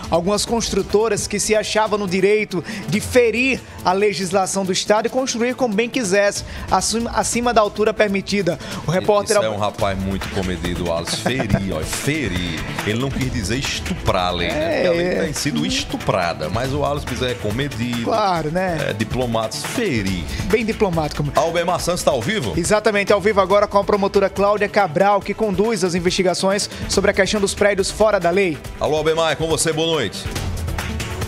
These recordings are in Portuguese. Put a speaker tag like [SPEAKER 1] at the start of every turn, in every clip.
[SPEAKER 1] algumas construtoras que se achavam no direito de ferir a legislação do Estado e construir como bem quisesse, acima da altura permitida. O repórter...
[SPEAKER 2] Isso é um rapaz muito comedido, Alisson. Ferir, ó, ferir. Ele não quis dizer estuprar a lei, né? Porque a lei tem sido estuprada, mas o Alisson quiser comedido.
[SPEAKER 1] Claro, né?
[SPEAKER 2] Diplomatas, ferir.
[SPEAKER 1] Bem diplomático.
[SPEAKER 2] Albemar Santos está ao vivo?
[SPEAKER 1] Exatamente, ao vivo agora com a promotora Cláudia Cabral, que conduz as investigações sobre a questão dos prédios fora da lei.
[SPEAKER 2] Alô, Albemar, é com você, boa noite.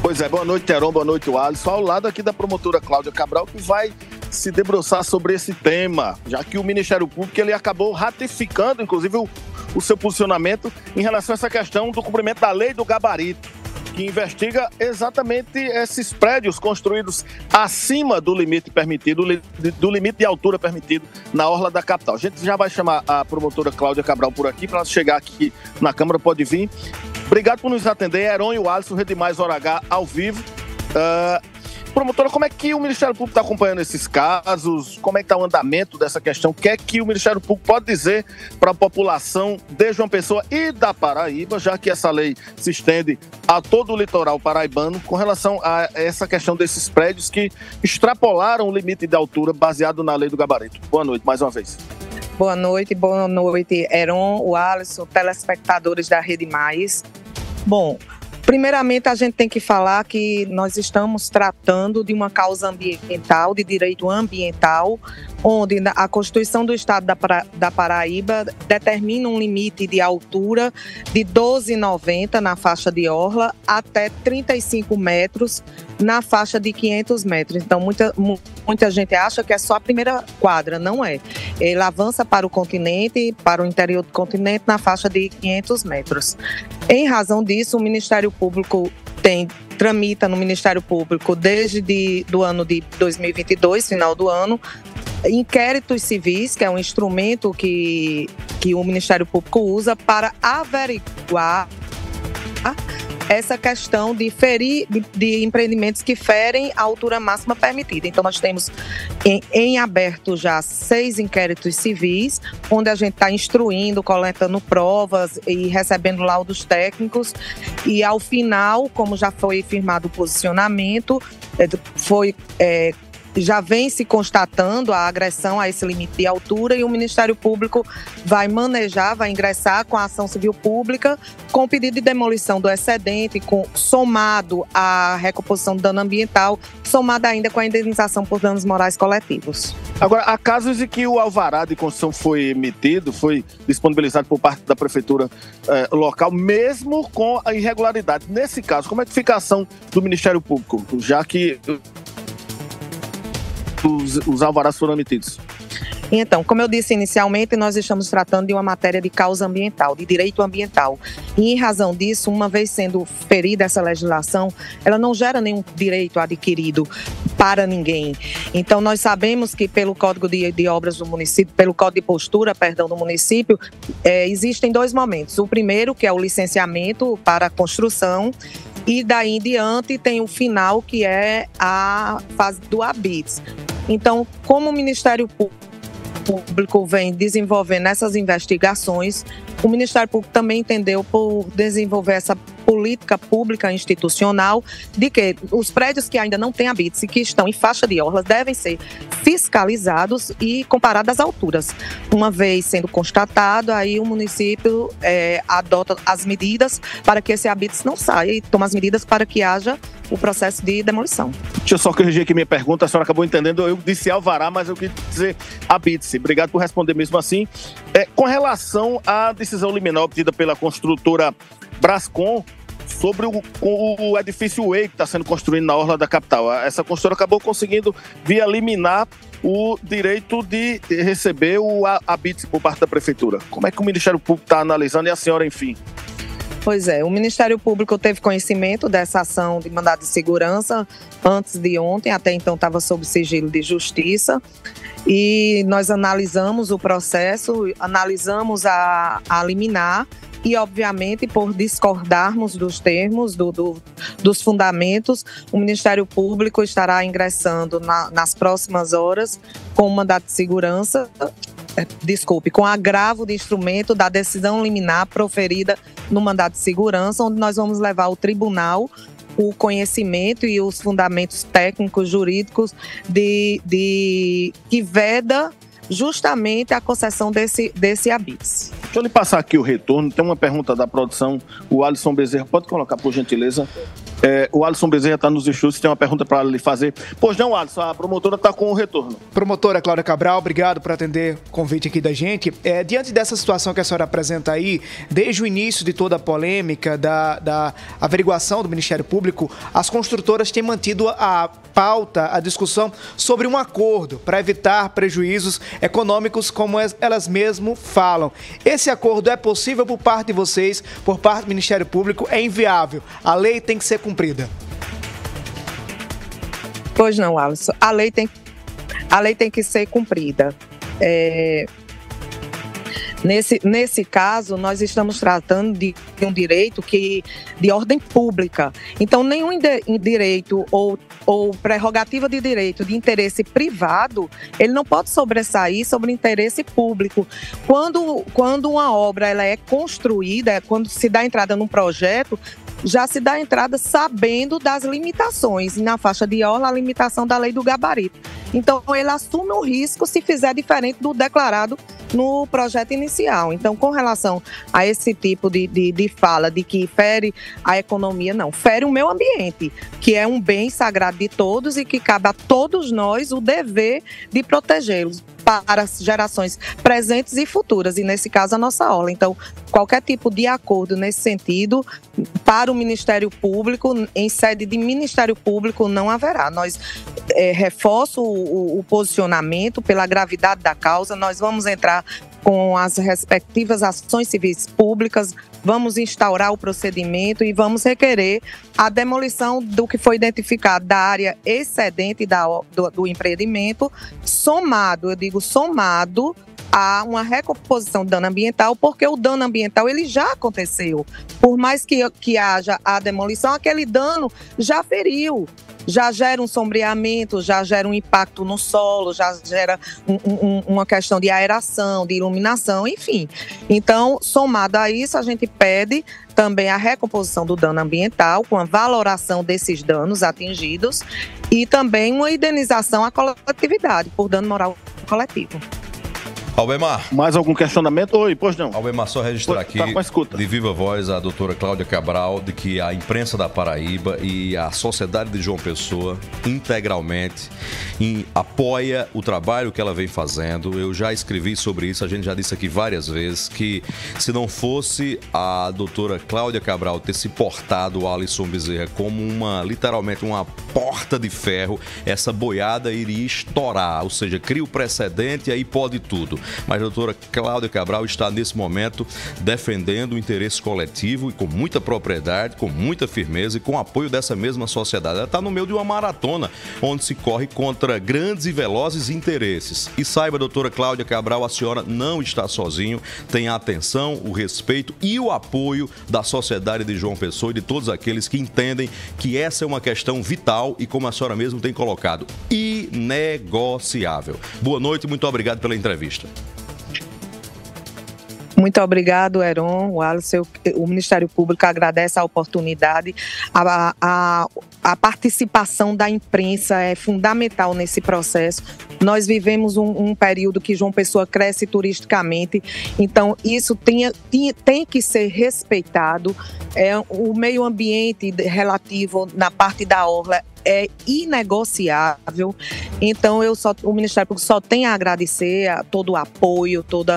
[SPEAKER 3] Pois é, boa noite, Teron, boa noite, Alisson. Ao lado aqui da promotora Cláudia Cabral, que vai se debruçar sobre esse tema, já que o Ministério Público ele acabou ratificando, inclusive, o seu posicionamento em relação a essa questão do cumprimento da lei do gabarito, que investiga exatamente esses prédios construídos acima do limite permitido, do limite de altura permitido na orla da capital. A gente já vai chamar a promotora Cláudia Cabral por aqui, para ela chegar aqui na Câmara, pode vir. Obrigado por nos atender, Heron e o Alisson, Rede Mais Hora H, ao vivo. Promotora, como é que o Ministério Público está acompanhando esses casos? Como é que está o andamento dessa questão? O que é que o Ministério Público pode dizer para a população de João Pessoa e da Paraíba, já que essa lei se estende a todo o litoral paraibano, com relação a essa questão desses prédios que extrapolaram o limite de altura baseado na lei do gabarito? Boa noite, mais uma vez.
[SPEAKER 4] Boa noite, Heron, o Alisson, telespectadores da Rede Mais. Bom, primeiramente, a gente tem que falar que nós estamos tratando de uma causa ambiental, de direito ambiental, onde a Constituição do Estado da Paraíba determina um limite de altura de 12,90 na faixa de orla até 35 metros na faixa de 500 metros. Então, muita gente acha que é só a primeira quadra, não é. Ele avança para o continente, para o interior do continente, na faixa de 500 metros. Em razão disso, o Ministério Público tramita no Ministério Público desde do ano de 2022, final do ano, inquéritos civis, que é um instrumento que o Ministério Público usa para averiguar essa questão de empreendimentos que ferem a altura máxima permitida. Então, nós temos em aberto já 6 inquéritos civis, onde a gente está instruindo, coletando provas e recebendo laudos técnicos. E, ao final, como já foi firmado o posicionamento, já vem se constatando a agressão a esse limite de altura e o Ministério Público vai ingressar com a ação civil pública com pedido de demolição do excedente, somado à recomposição do dano ambiental, somado ainda com a indenização por danos morais coletivos.
[SPEAKER 3] Agora, há casos em que o alvará de construção foi emitido, foi disponibilizado por parte da prefeitura local, mesmo com a irregularidade. Nesse caso, como é que fica a ação do Ministério Público, já que os alvarás foram emitidos?
[SPEAKER 4] Então, como eu disse inicialmente, nós estamos tratando de uma matéria de causa ambiental, de direito ambiental. E, em razão disso, uma vez sendo ferida essa legislação, ela não gera nenhum direito adquirido para ninguém. Então, nós sabemos que pelo Código de Obras do município, pelo Código de Postura, do município, existem 2 momentos. O primeiro, que é o licenciamento para a construção, e daí em diante tem o final, que é a fase do habite. Então, como o Ministério Público vem desenvolvendo essas investigações, o Ministério Público também entendeu por desenvolver essa política pública institucional de que os prédios que ainda não têm habites e que estão em faixa de orlas devem ser fiscalizados e comparados às alturas. Uma vez sendo constatado, aí o município adota as medidas para que esse habite não saia e toma as medidas para que haja o processo de demolição.
[SPEAKER 3] Deixa eu só corrigir aqui minha pergunta, a senhora acabou entendendo, eu disse alvará, mas eu quis dizer habite-se. Obrigado por responder mesmo assim. Com relação à decisão liminar obtida pela construtora Brascom sobre o edifício Way que está sendo construído na orla da capital, essa construtora acabou conseguindo, via liminar, o direito de receber o habite por parte da prefeitura. Como é que o Ministério Público está analisando e a senhora, enfim?
[SPEAKER 4] Pois é, o Ministério Público teve conhecimento dessa ação de mandado de segurança antes de ontem, até então estava sob sigilo de justiça, e nós analisamos o processo, analisamos a liminar e, obviamente, por discordarmos dos termos, dos fundamentos, o Ministério Público estará ingressando nas próximas horas com um mandato de segurança com agravo de instrumento da decisão liminar proferida no mandado de segurança, onde nós vamos levar ao tribunal o conhecimento e os fundamentos técnicos, jurídicos que veda justamente a concessão desse habeas.
[SPEAKER 3] Deixa eu lhe passar aqui o retorno. Tem uma pergunta da produção. O Alisson Bezerra, pode colocar, por gentileza? O Alisson Bezerra está nos estúdios, tem uma pergunta para lhe fazer. Pois não, Alisson, a promotora está com o retorno.
[SPEAKER 1] Promotora Cláudia Cabral, obrigado por atender o convite aqui da gente. Diante dessa situação que a senhora apresenta aí, desde o início de toda a polêmica da averiguação do Ministério Público, as construtoras têm mantido a pauta, a discussão sobre um acordo para evitar prejuízos econômicos, como elas mesmas falam. Esse acordo é possível por parte de vocês, por parte do Ministério Público? É inviável. A lei tem que ser cumprida.
[SPEAKER 4] Pois não, Alisson. A lei tem que ser cumprida. Nesse caso, nós estamos tratando de um direito de ordem pública. Então, nenhum direito ou prerrogativa de direito de interesse privado, ele não pode sobressair sobre o interesse público. Quando uma obra ela é construída, quando se dá entrada num projeto, já se dá entrada sabendo das limitações. E na faixa de orla, a limitação da lei do gabarito. Então, ele assume o risco se fizer diferente do declarado no projeto inicial. Então, com relação a esse tipo de fala de que fere a economia, não. Fere o meio ambiente, que é um bem sagrado de todos e que cabe a todos nós o dever de protegê-los para as gerações presentes e futuras, e nesse caso a nossa orla. Então, qualquer tipo de acordo nesse sentido, para o Ministério Público, em sede de Ministério Público, não haverá. Nós reforço o posicionamento pela gravidade da causa, nós vamos entrar com as respectivas ações civis públicas, vamos instaurar o procedimento e vamos requerer a demolição do que foi identificado da área excedente do empreendimento, somado a uma recomposição do dano ambiental, porque o dano ambiental ele já aconteceu. Por mais que haja a demolição, aquele dano já feriu. Já gera um sombreamento, já gera um impacto no solo, já gera uma questão de aeração, de iluminação, enfim. Então, somado a isso, a gente pede também a recomposição do dano ambiental, com a valoração desses danos atingidos e também uma indenização à coletividade por dano moral coletivo.
[SPEAKER 2] Albemar.
[SPEAKER 3] Mais algum questionamento? Oi, pois não.
[SPEAKER 2] Albemar, só registrar aqui de viva voz a doutora Cláudia Cabral de que a imprensa da Paraíba e a sociedade de João Pessoa integralmente apoia o trabalho que ela vem fazendo. Eu já escrevi sobre isso, a gente já disse aqui várias vezes que se não fosse a doutora Cláudia Cabral ter se portado o Alisson Bezerra como literalmente uma porta de ferro, essa boiada iria estourar, ou seja, cria o precedente e aí pode tudo. Mas a doutora Cláudia Cabral está, nesse momento, defendendo o interesse coletivo e com muita propriedade, com muita firmeza e com apoio dessa mesma sociedade. Ela está no meio de uma maratona, onde se corre contra grandes e velozes interesses. E saiba, doutora Cláudia Cabral, a senhora não está sozinho, tem a atenção, o respeito e o apoio da sociedade de João Pessoa e de todos aqueles que entendem que essa é uma questão vital e, como a senhora mesmo tem colocado, inegociável. Boa noite e muito obrigado pela entrevista.
[SPEAKER 4] Muito obrigado, Heron, o Alisson. O Ministério Público agradece a oportunidade. A participação da imprensa é fundamental nesse processo. Nós vivemos um período que João Pessoa cresce turisticamente, então isso tem que ser respeitado. O meio ambiente relativo na parte da orla é inegociável, então o Ministério Público só tem a agradecer a todo o apoio, todo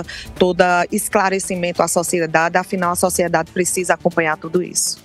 [SPEAKER 4] esclarecimento à sociedade, afinal a sociedade precisa acompanhar tudo isso.